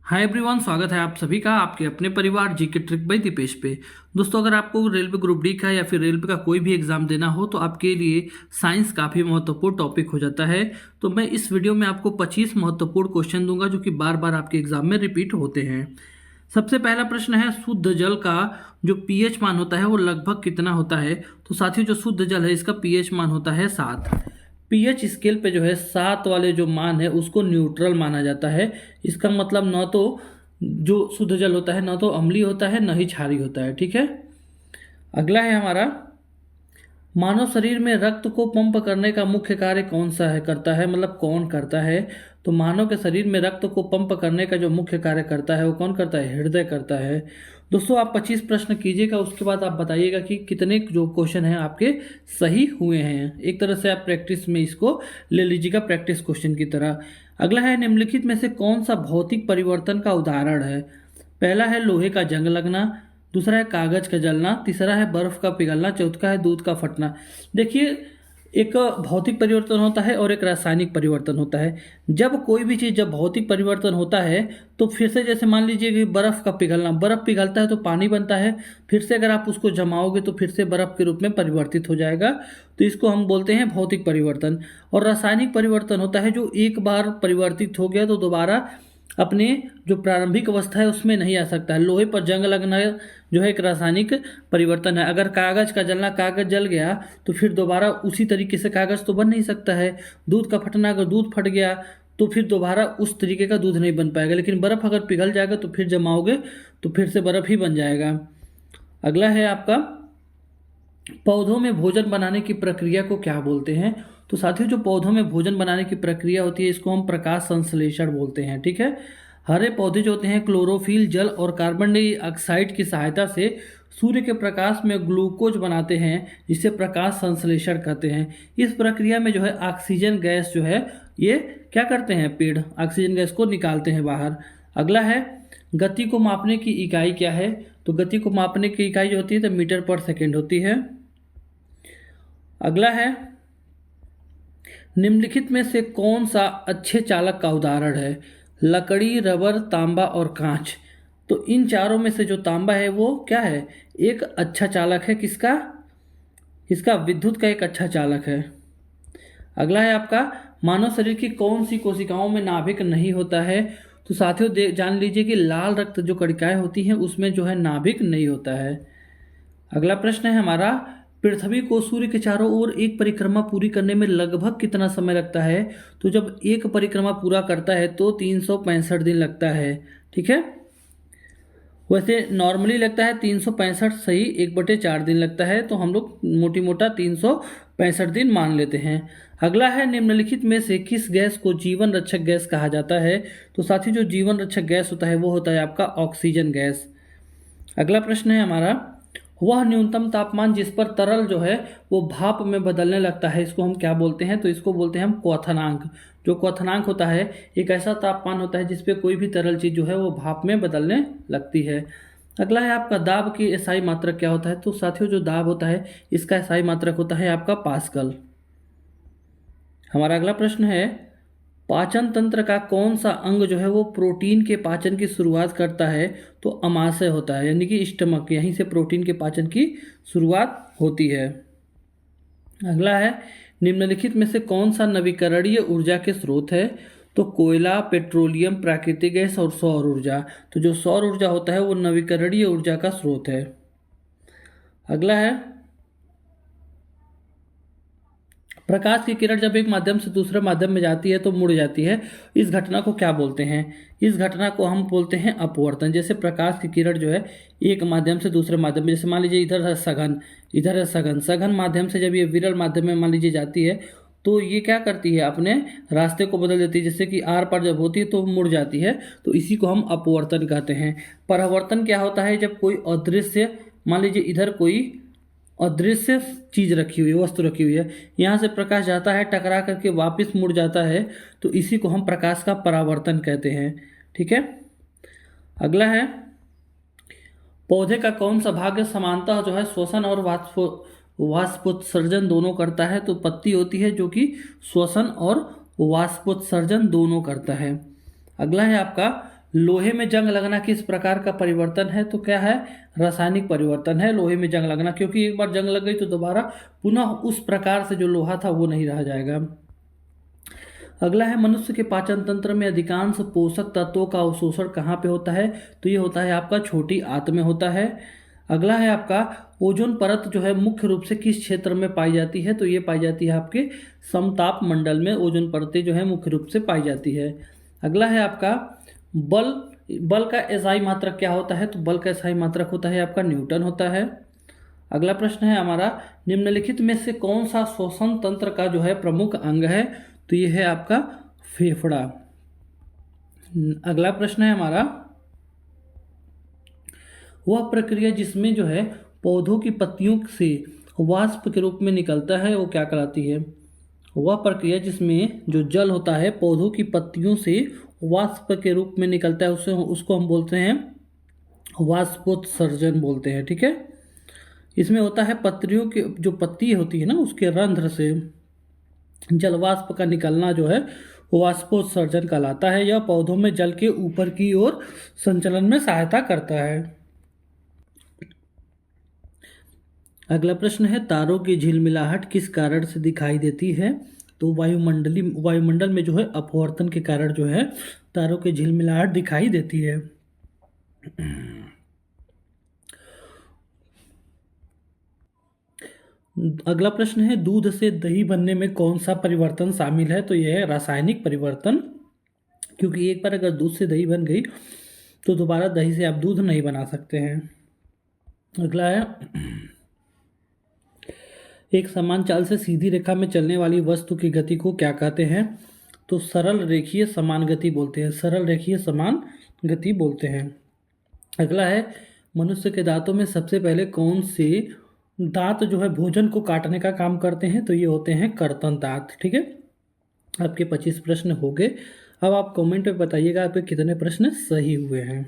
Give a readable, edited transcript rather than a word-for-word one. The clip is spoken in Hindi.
हाय एवरीवन, स्वागत है आप सभी का आपके अपने परिवार जीके ट्रिक बाय दीपेश पे। दोस्तों, अगर आपको रेलवे ग्रुप डी का या फिर रेलवे का कोई भी एग्जाम देना हो तो आपके लिए साइंस काफ़ी महत्वपूर्ण टॉपिक हो जाता है। तो मैं इस वीडियो में आपको 25 महत्वपूर्ण क्वेश्चन दूंगा जो कि बार बार आपके एग्जाम में रिपीट होते हैं। सबसे पहला प्रश्न है, शुद्ध जल का जो पीएच मान होता है वो लगभग कितना होता है। तो साथियों, जो शुद्ध जल है इसका पीएच मान होता है 7। पीएच स्केल पे जो है 7 वाले जो मान है उसको न्यूट्रल माना जाता है। इसका मतलब न तो जो शुद्ध जल होता है न तो अम्लीय होता है न ही क्षारीय होता है। ठीक है। अगला है हमारा, मानव शरीर में रक्त को पंप करने का मुख्य कार्य कौन सा है करता है, मतलब कौन करता है। तो मानव के शरीर में रक्त को पंप करने का जो मुख्य कार्य करता है वो कौन करता है, हृदय करता है। दोस्तों, आप 25 प्रश्न कीजिएगा, उसके बाद आप बताइएगा कि कितने जो क्वेश्चन हैं आपके सही हुए हैं। एक तरह से आप प्रैक्टिस में इसको ले लीजिएगा, प्रैक्टिस क्वेश्चन की तरह। अगला है, निम्नलिखित में से कौन सा भौतिक परिवर्तन का उदाहरण है। पहला है लोहे का जंग लगना, दूसरा है कागज का जलना, तीसरा है बर्फ का पिघलना, चौथा है दूध का फटना। देखिए, एक भौतिक परिवर्तन होता है और एक रासायनिक परिवर्तन होता है। जब कोई भी चीज़ जब भौतिक परिवर्तन होता है तो फिर से जैसे मान लीजिए कि बर्फ का पिघलना, बर्फ पिघलता है तो पानी बनता है, फिर से अगर आप उसको जमाओगे तो फिर से बर्फ के रूप में परिवर्तित हो जाएगा। तो इसको हम बोलते हैं भौतिक परिवर्तन। और रासायनिक परिवर्तन होता है जो एक बार परिवर्तित हो गया तो दोबारा अपने जो प्रारंभिक अवस्था है उसमें नहीं आ सकता है। लोहे पर जंग लगना जो है एक रासायनिक परिवर्तन है। अगर कागज का जलना, कागज जल गया तो फिर दोबारा उसी तरीके से कागज तो बन नहीं सकता है। दूध का फटना, अगर दूध फट गया तो फिर दोबारा उस तरीके का दूध नहीं बन पाएगा। लेकिन बर्फ़ अगर पिघल जाएगा तो फिर जमाओगे तो फिर से बर्फ़ ही बन जाएगा। अगला है आपका, पौधों में भोजन बनाने की प्रक्रिया को क्या बोलते हैं। तो साथियों, जो पौधों में भोजन बनाने की प्रक्रिया होती है इसको हम प्रकाश संश्लेषण बोलते हैं। ठीक है। हरे पौधे जो होते हैं क्लोरोफिल, जल और कार्बन डाइऑक्साइड की सहायता से सूर्य के प्रकाश में ग्लूकोज बनाते हैं, जिसे प्रकाश संश्लेषण कहते हैं। इस प्रक्रिया में जो है ऑक्सीजन गैस जो है ये क्या करते हैं, पेड़ ऑक्सीजन गैस को निकालते हैं बाहर। अगला है, गति को मापने की इकाई क्या है। तो गति को मापने की इकाई जो होती है तो मीटर पर सेकेंड होती है। अगला है, निम्नलिखित में से कौन सा अच्छे चालक का उदाहरण है। लकड़ी, रबर, तांबा और कांच। तो इन चारों में से जो तांबा है वो क्या है, एक अच्छा चालक है। किसका, इसका विद्युत का एक अच्छा चालक है। अगला है आपका, मानव शरीर की कौन सी कोशिकाओं में नाभिक नहीं होता है। तो साथियों, जान लीजिए कि लाल रक्त जो कणिकाएं होती हैं उसमें जो है नाभिक नहीं होता है। अगला प्रश्न है हमारा, पृथ्वी को सूर्य के चारों ओर एक परिक्रमा पूरी करने में लगभग कितना समय लगता है। तो जब एक परिक्रमा पूरा करता है तो 365 दिन लगता है। ठीक है। वैसे नॉर्मली लगता है 365 सही, 1/4 दिन लगता है, तो हम लोग मोटी मोटा 365 दिन मान लेते हैं। अगला है, निम्नलिखित में से किस गैस को जीवन रक्षक गैस कहा जाता है। तो साथी, जो जीवन रक्षक गैस होता है वो होता है आपका ऑक्सीजन गैस। अगला प्रश्न है हमारा, वह न्यूनतम तापमान जिस पर तरल जो है वो भाप में बदलने लगता है, इसको हम क्या बोलते हैं। तो इसको बोलते हैं हम क्वथनांक। जो क्वथनांक होता है एक ऐसा तापमान होता है जिसपे कोई भी तरल चीज़ जो है वो भाप में बदलने लगती है। अगला है आपका, दाब की एसआई मात्रक क्या होता है। तो साथियों, जो दाब होता है इसका एसआई मात्रक होता है आपका पास्कल। हमारा अगला प्रश्न है, पाचन तंत्र का कौन सा अंग जो है वो प्रोटीन के पाचन की शुरुआत करता है। तो अमाशय होता है, यानी कि स्टमक, यहीं से प्रोटीन के पाचन की शुरुआत होती है। अगला है, निम्नलिखित में से कौन सा नवीकरणीय ऊर्जा के स्रोत है। तो कोयला, पेट्रोलियम, प्राकृतिक गैस और सौर ऊर्जा। तो जो सौर ऊर्जा होता है वो नवीकरणीय ऊर्जा का स्रोत है। अगला है, प्रकाश की किरण जब एक माध्यम से दूसरे माध्यम में जाती है तो मुड़ जाती है। इस घटना को क्या बोलते हैं। इस घटना को हम बोलते हैं अपवर्तन। जैसे प्रकाश की किरण जो है एक माध्यम से दूसरे माध्यम में, जैसे मान लीजिए इधर है सघन, इधर है सघन, सघन माध्यम से जब ये विरल माध्यम में मान लीजिए जाती है तो ये क्या करती है, अपने रास्ते को बदल देती है। जैसे कि आर पार जब होती है तो मुड़ जाती है, तो इसी को हम अपवर्तन कहते हैं। परावर्तन क्या होता है, जब कोई अदृश्य, मान लीजिए इधर कोई अदृश्य चीज रखी हुई है, वस्तु रखी हुई है, यहाँ से प्रकाश जाता है, टकरा करके वापस मुड़ जाता है, तो इसी को हम प्रकाश का परावर्तन कहते हैं। ठीक है। अगला है, पौधे का कौन सा भाग समानतः जो है श्वसन और वाष्पोत्सर्जन दोनों करता है। तो पत्ती होती है जो कि श्वसन और वाष्पोत्सर्जन दोनों करता है। अगला है आपका, लोहे में जंग लगना किस प्रकार का परिवर्तन है? तो क्या है? रासायनिक परिवर्तन है लोहे में जंग लगना, क्योंकि एक बार जंग लग गई तो दोबारा पुनः उस प्रकार से जो लोहा था वो नहीं रह जाएगा। अगला है, मनुष्य के पाचन तंत्र में अधिकांश पोषक तत्वों का अवशोषण कहाँ पे होता है? तो ये होता है आपका छोटी आंत में होता है। अगला है आपका, ओजोन परत जो है मुख्य रूप से किस क्षेत्र में पाई जाती है? तो ये पाई जाती है आपके समताप मंडल में ओजोन परतें जो है मुख्य रूप से पाई जाती है। अगला है आपका, बल बल का एसआई मात्रक क्या होता है? तो बल का एसआई मात्रक होता है आपका न्यूटन होता है। अगला प्रश्न है हमारा, निम्नलिखित में से कौन सा श्वसन तंत्र का जो है प्रमुख अंग है? तो ये है आपका फेफड़ा। अगला प्रश्न है हमारा, वह प्रक्रिया जिसमें जो है पौधों की पत्तियों से वाष्प के रूप में निकलता है वो क्या कहलाती है? वह प्रक्रिया जिसमें जो जल होता है पौधों की पत्तियों से वाष्प के रूप में निकलता है उसे उसको हम बोलते हैं वाष्पोत्सर्जन बोलते हैं। ठीक है, इसमें होता है पत्तियों की जो पत्ती होती है ना उसके रंध्र से जलवाष्प का निकलना जो है वाष्पोत्सर्जन कहलाता है। यह पौधों में जल के ऊपर की ओर संचलन में सहायता करता है। अगला प्रश्न है, तारों की झिलमिलाहट किस कारण से दिखाई देती है? तो वायुमंडल में जो है अपवर्तन के कारण जो है तारों की झिलमिलाहट दिखाई देती है। अगला प्रश्न है, दूध से दही बनने में कौन सा परिवर्तन शामिल है? तो यह है रासायनिक परिवर्तन, क्योंकि एक बार अगर दूध से दही बन गई तो दोबारा दही से आप दूध नहीं बना सकते हैं। अगला है, एक समान चाल से सीधी रेखा में चलने वाली वस्तु की गति को क्या कहते हैं? तो सरल रेखीय समान गति बोलते हैं। सरल रेखीय समान गति बोलते हैं। अगला है, मनुष्य के दांतों में सबसे पहले कौन से दांत जो है भोजन को काटने का काम करते हैं? तो ये होते हैं कर्तन दांत। ठीक है, आपके 25 प्रश्न हो गए। अब आप कमेंट में बताइएगा आपके कितने प्रश्न सही हुए हैं।